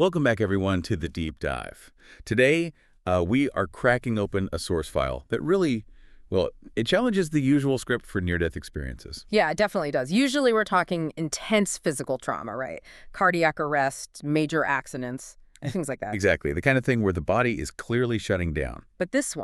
Welcome back, everyone, to the Deep Dive. Today, we are cracking open a source file that really, well, it challenges the usual script for near-death experiences. Yeah, it definitely does. Usually we're talking intense physical trauma, right? Cardiac arrest, major accidents, and things like that. Exactly, the kind of thing where the body is clearly shutting down. But this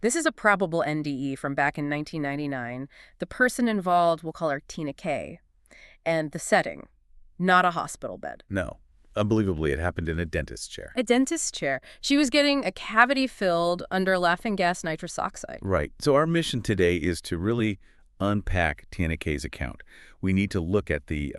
is a probable NDE from back in 1999. The person involved, we'll call her Tina K. And the setting, not a hospital bed. No, unbelievably, it happened in a dentist's chair. A dentist's chair. She was getting a cavity filled under laughing gas nitrous oxide. Right. So our mission today is to really unpack Tina K's account. We need to look at the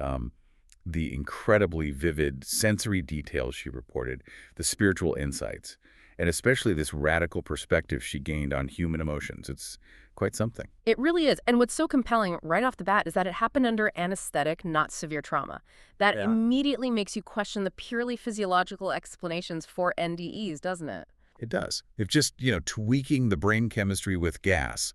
incredibly vivid sensory details she reported, the spiritual insights, and especially this radical perspective she gained on human emotions. It's quite something. It really is. And what's so compelling right off the bat is that it happened under anesthetic, not severe trauma. That immediately makes you question the purely physiological explanations for NDEs, doesn't it? It does. If just, tweaking the brain chemistry with gas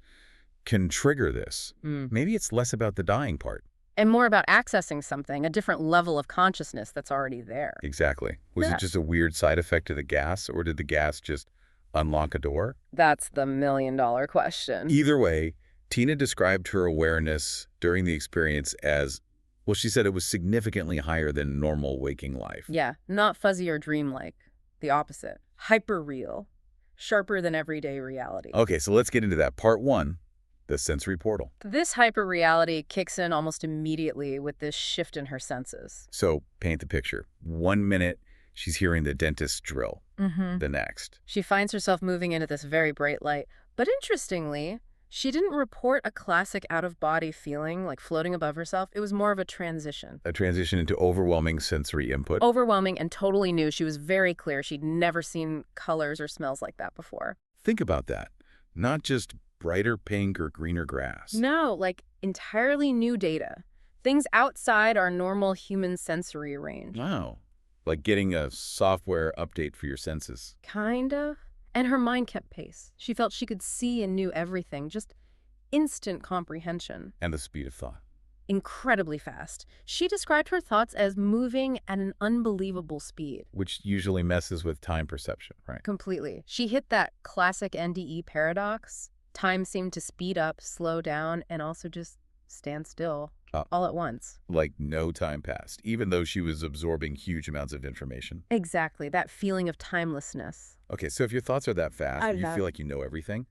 can trigger this, maybe it's less about the dying part. And more about accessing something, a different level of consciousness that's already there. Exactly. Was it just a weird side effect of the gas, or did the gas just unlock a door? That's the million-dollar question. Either way, Tina described her awareness during the experience as, well, she said it was significantly higher than normal waking life. Yeah, not fuzzy or dreamlike. The opposite. Hyper-real. Sharper than everyday reality. Okay, so let's get into that. Part one, the sensory portal. This hyper-reality kicks in almost immediately with this shift in her senses. So paint the picture. 1 minute, she's hearing the dentist drill. The next. She finds herself moving into this very bright light. But interestingly, she didn't report a classic out-of-body feeling, like floating above herself. It was more of a transition. A transition into overwhelming sensory input. Overwhelming and totally new. She was very clear. She'd never seen colors or smells like that before. Think about that. Not just brighter pink or greener grass. No, like entirely new data. Things outside our normal human sensory range. Wow. Like getting a software update for your senses. Kind of. And her mind kept pace. She felt she could see and knew everything. Just instant comprehension. And the speed of thought. Incredibly fast. She described her thoughts as moving at an unbelievable speed. Which usually messes with time perception, right? Completely. She hit that classic NDE paradox. Time seemed to speed up, slow down, and also just stand still all at once. Like no time passed, even though she was absorbing huge amounts of information. Exactly. That feeling of timelessness. Okay, so if your thoughts are that fast and you feel like you know everything,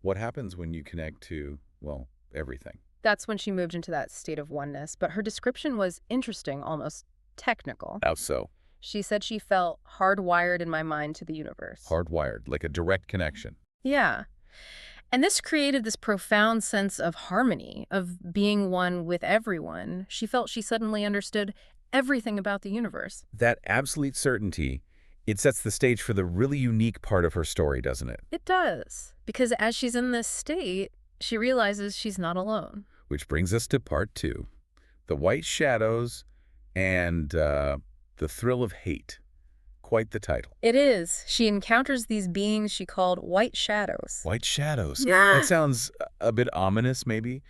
what happens when you connect to, well, everything? That's when she moved into that state of oneness. But her description was interesting, almost technical. How so? She said she felt hardwired in my mind to the universe. Hardwired, like a direct connection. Yeah. And this created this profound sense of harmony, of being one with everyone. She felt she suddenly understood everything about the universe. That absolute certainty, it sets the stage for the really unique part of her story, doesn't it? It does. Because as she's in this state, she realizes she's not alone. Which brings us to part two, the white shadows and the thrill of hate. Quite the title. It is. She encounters these beings she called white shadows. White shadows. Yeah. That sounds a bit ominous, maybe,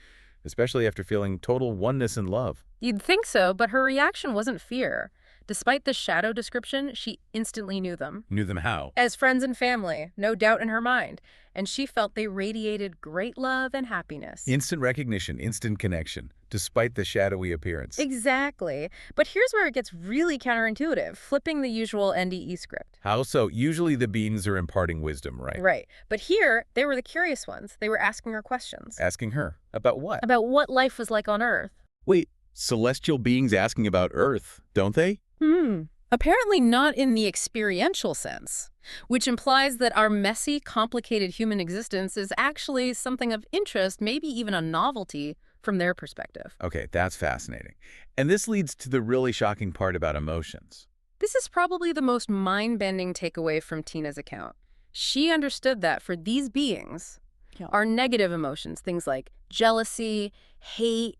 especially after feeling total oneness and love. You'd think so, but her reaction wasn't fear. Despite the shadow description, she instantly knew them. Knew them how? As friends and family, no doubt in her mind. And she felt they radiated great love and happiness. Instant recognition, instant connection, despite the shadowy appearance. Exactly. But here's where it gets really counterintuitive, flipping the usual NDE script. How so? Usually the beings are imparting wisdom, right? Right. But here, they were the curious ones. They were asking her questions. Asking her? About what? About what life was like on Earth. Wait, celestial beings asking about Earth, don't they? Apparently not in the experiential sense, which implies that our messy, complicated human existence is actually something of interest, maybe even a novelty from their perspective. Okay, that's fascinating. And this leads to the really shocking part about emotions. This is probably the most mind-bending takeaway from Tina's account. She understood that for these beings, our negative emotions, things like jealousy, hate,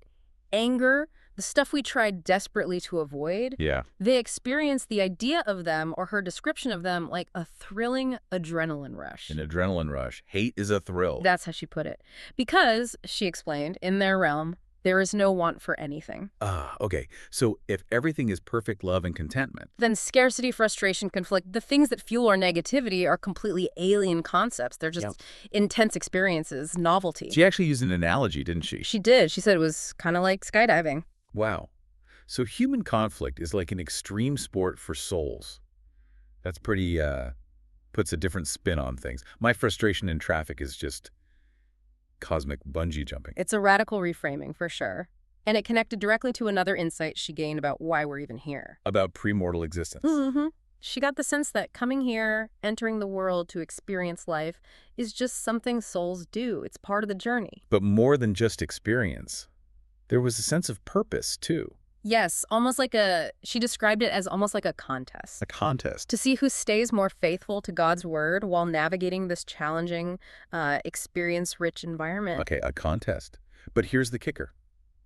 anger, the stuff we tried desperately to avoid, they experienced the idea of them or her description of them like a thrilling adrenaline rush. An adrenaline rush. Hate is a thrill. That's how she put it. Because, she explained, in their realm, There is no want for anything. Ah, okay. So if everything is perfect love and contentment, Then scarcity, frustration, conflict, the things that fuel our negativity are completely alien concepts. They're Yep. just intense experiences, novelty. she actually used an analogy, didn't she? She did. She said it was kind of like skydiving. Wow. So human conflict is like an extreme sport for souls. That's pretty, puts a different spin on things. My frustration in traffic is just cosmic bungee jumping. It's a radical reframing, for sure. And it connected directly to another insight she gained about why we're even here. About premortal existence. Mm-hmm. She got the sense that coming here, entering the world to experience life, is just something souls do. It's part of the journey. But more than just experience, there was a sense of purpose, too. Yes, she described it as almost like a contest. A contest. To see who stays more faithful to God's word while navigating this challenging, experience-rich environment. Okay, a contest. But here's the kicker.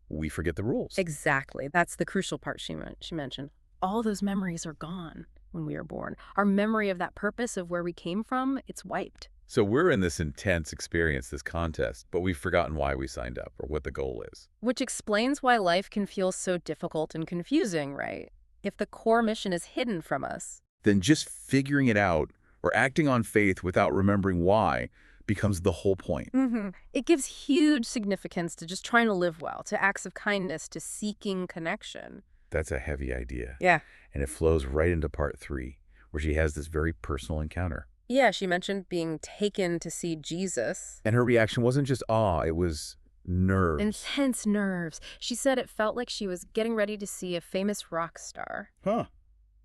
We forget the rules. Exactly. That's the crucial part she mentioned. All those memories are gone when we are born. Our memory of that purpose of where we came from, it's wiped. So we're in this intense experience, this contest, but we've forgotten why we signed up or what the goal is. Which explains why life can feel so difficult and confusing, right? If the core mission is hidden from us. Then just figuring it out or acting on faith without remembering why becomes the whole point. Mm-hmm. It gives huge significance to just trying to live well, to acts of kindness, to seeking connection. That's a heavy idea. Yeah. And it flows right into part 3, where she has this very personal encounter. Yeah, she mentioned being taken to see Jesus. And her reaction wasn't just awe, it was nerves. Intense nerves. She said it felt like she was getting ready to see a famous rock star. Huh.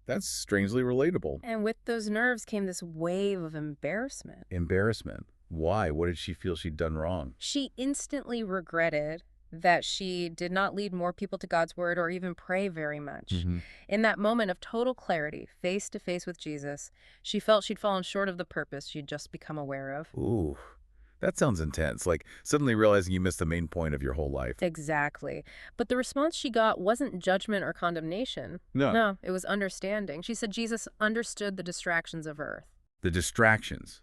That's strangely relatable. And with those nerves came this wave of embarrassment. Embarrassment. Why? What did she feel she'd done wrong? She instantly regretted that she did not lead more people to God's word or even pray very much. Mm-hmm. In that moment of total clarity, face to face with Jesus, she felt she'd fallen short of the purpose she'd just become aware of. Ooh, that sounds intense. Like suddenly realizing you missed the main point of your whole life. Exactly. But the response she got wasn't judgment or condemnation. No, it was understanding. She said Jesus understood the distractions of earth. The distractions.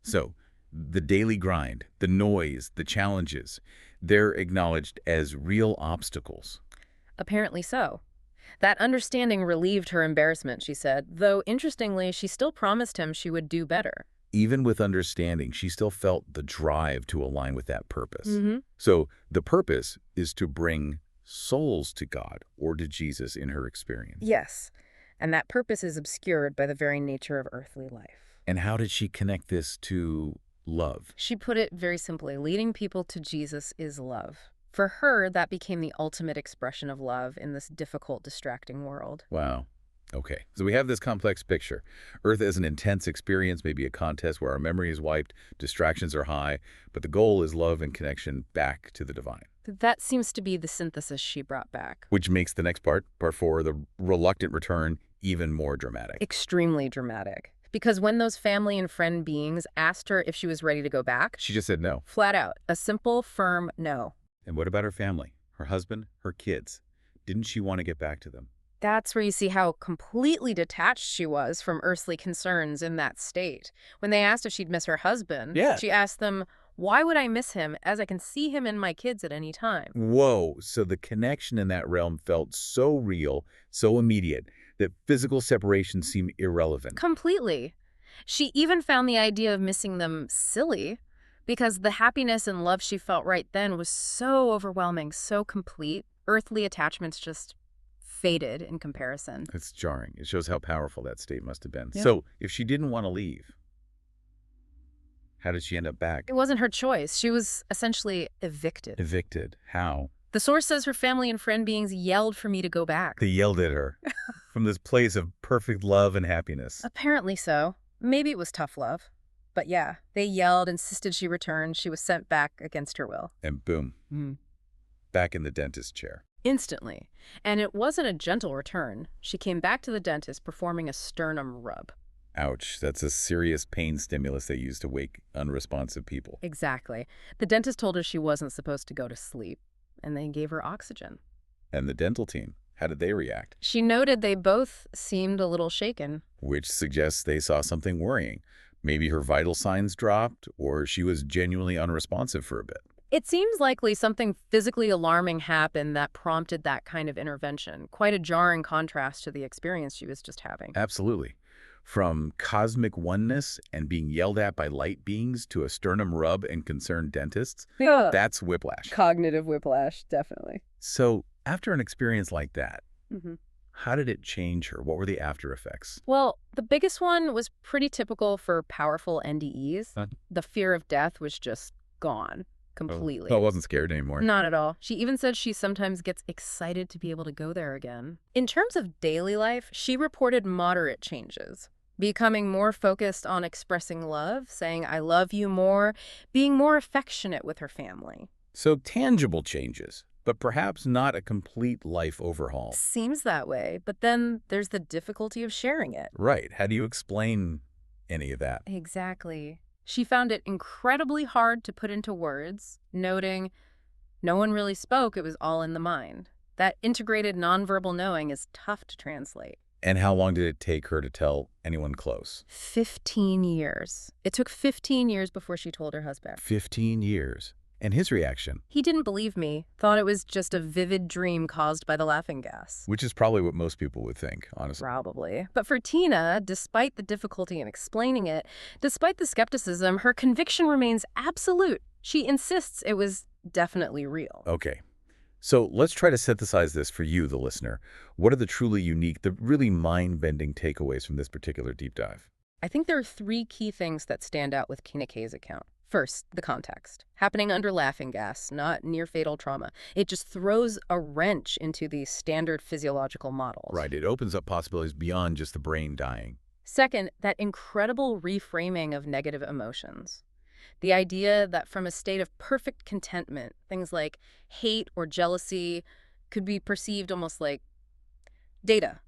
So, the daily grind, the noise, the challenges, they're acknowledged as real obstacles. Apparently so. That understanding relieved her embarrassment, she said, though interestingly, she still promised him she would do better. Even with understanding, she still felt the drive to align with that purpose. Mm-hmm. So the purpose is to bring souls to God or to Jesus in her experience. Yes, and that purpose is obscured by the very nature of earthly life. And how did she connect this to love? She put it very simply, leading people to Jesus is love. For her, that became the ultimate expression of love in this difficult, distracting world. Wow. Okay, so we have this complex picture. Earth is an intense experience, maybe a contest where our memory is wiped, distractions are high, but the goal is love and connection back to the divine. That seems to be the synthesis she brought back. Which makes the next part 4, the reluctant return, even more dramatic. Extremely dramatic. Because when those family and friend beings asked her if she was ready to go back, She just said no. flat out, a simple, firm no. And what about her family? Her husband? Her kids? Didn't she want to get back to them? That's where you see how completely detached she was from earthly concerns in that state. When they asked if she'd miss her husband, Yeah. she asked them, why would I miss him as I can see him and my kids at any time? Whoa, so the connection in that realm felt so real, so immediate, that physical separation seemed irrelevant. Completely. She even found the idea of missing them silly because the happiness and love she felt right then was so overwhelming, so complete. Earthly attachments just faded in comparison. It's jarring. It shows how powerful that state must have been. Yeah. So, if she didn't want to leave, how did she end up back? It wasn't her choice. She was essentially evicted. Evicted. How? The source says her family and friend beings yelled for me to go back. They yelled at her from this place of perfect love and happiness. Apparently so. Maybe it was tough love. But yeah, they yelled, insisted she return. She was sent back against her will. And boom, back in the dentist chair. Instantly. And it wasn't a gentle return. She came back to the dentist performing a sternum rub. Ouch, that's a serious pain stimulus they use to wake unresponsive people. Exactly. The dentist told her she wasn't supposed to go to sleep, and they gave her oxygen. And the dental team, how did they react? She noted they both seemed a little shaken. Which suggests they saw something worrying. Maybe her vital signs dropped, or she was genuinely unresponsive for a bit. It seems likely something physically alarming happened that prompted that kind of intervention. Quite a jarring contrast to the experience she was just having. Absolutely. From cosmic oneness and being yelled at by light beings to a sternum rub and concerned dentists, Yeah. that's whiplash. Cognitive whiplash, definitely. So after an experience like that, Hmm. how did it change her? What were the after effects? Well, the biggest one was pretty typical for powerful NDEs. Huh? The fear of death was just gone completely. Oh, I wasn't scared anymore. Not at all. She even said she sometimes gets excited to be able to go there again. In terms of daily life, she reported moderate changes, becoming more focused on expressing love, saying, "I love you" more, being more affectionate with her family. So tangible changes, but perhaps not a complete life overhaul. Seems that way, but then there's the difficulty of sharing it. Right. How do you explain any of that? Exactly. She found it incredibly hard to put into words, noting, "No one really spoke, it was all in the mind." That integrated nonverbal knowing is tough to translate. And how long did it take her to tell anyone close? 15 years. It took 15 years before she told her husband. 15 years. And his reaction, He didn't believe me, thought it was just a vivid dream caused by the laughing gas. which is probably what most people would think, honestly. Probably. But for Tina, despite the difficulty in explaining it, despite the skepticism, her conviction remains absolute. She insists it was definitely real. Okay. So let's try to synthesize this for you, the listener. What are the truly unique, the really mind-bending takeaways from this particular deep dive? I think there are three key things that stand out with Tina K's account. First, the context. Happening under laughing gas, not near-fatal trauma. It just throws a wrench into these standard physiological models. Right. It opens up possibilities beyond just the brain dying. Second, that incredible reframing of negative emotions. The idea that from a state of perfect contentment, things like hate or jealousy could be perceived almost like data,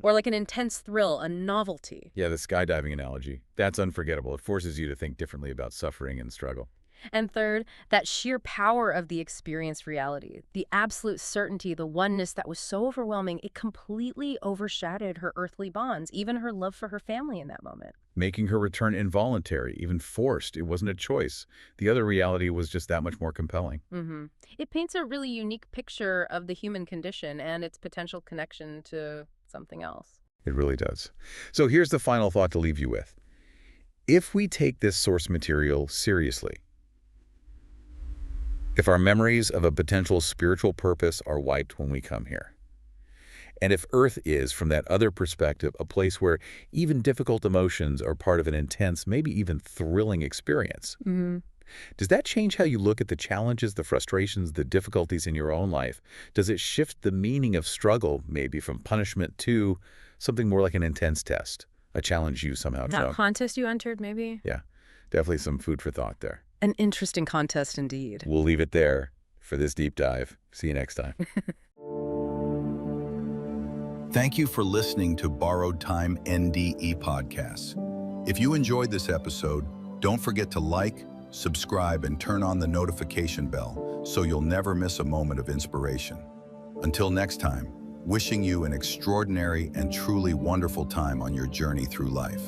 or like an intense thrill, a novelty. Yeah, the skydiving analogy. That's unforgettable. It forces you to think differently about suffering and struggle. And third, that sheer power of the experienced reality, the absolute certainty, the oneness that was so overwhelming, it completely overshadowed her earthly bonds, even her love for her family in that moment. Making her return involuntary, even forced. It wasn't a choice. The other reality was just that much more compelling. It paints a really unique picture of the human condition and its potential connection to something else. It really does. So here's the final thought to leave you with. If we take this source material seriously, if our memories of a potential spiritual purpose are wiped when we come here, and if Earth is, from that other perspective, a place where even difficult emotions are part of an intense, maybe even thrilling experience, does that change how you look at the challenges, the frustrations, the difficulties in your own life? Does it shift the meaning of struggle, maybe from punishment to something more like an intense test, a challenge you somehow That chose? contest you entered, maybe? Yeah, definitely some food for thought there. An interesting contest indeed. We'll leave it there for this deep dive. See you next time. Thank you for listening to Borrowed Time NDE Podcasts. If you enjoyed this episode, don't forget to like, subscribe, and turn on the notification bell so you'll never miss a moment of inspiration. Until next time, wishing you an extraordinary and truly wonderful time on your journey through life.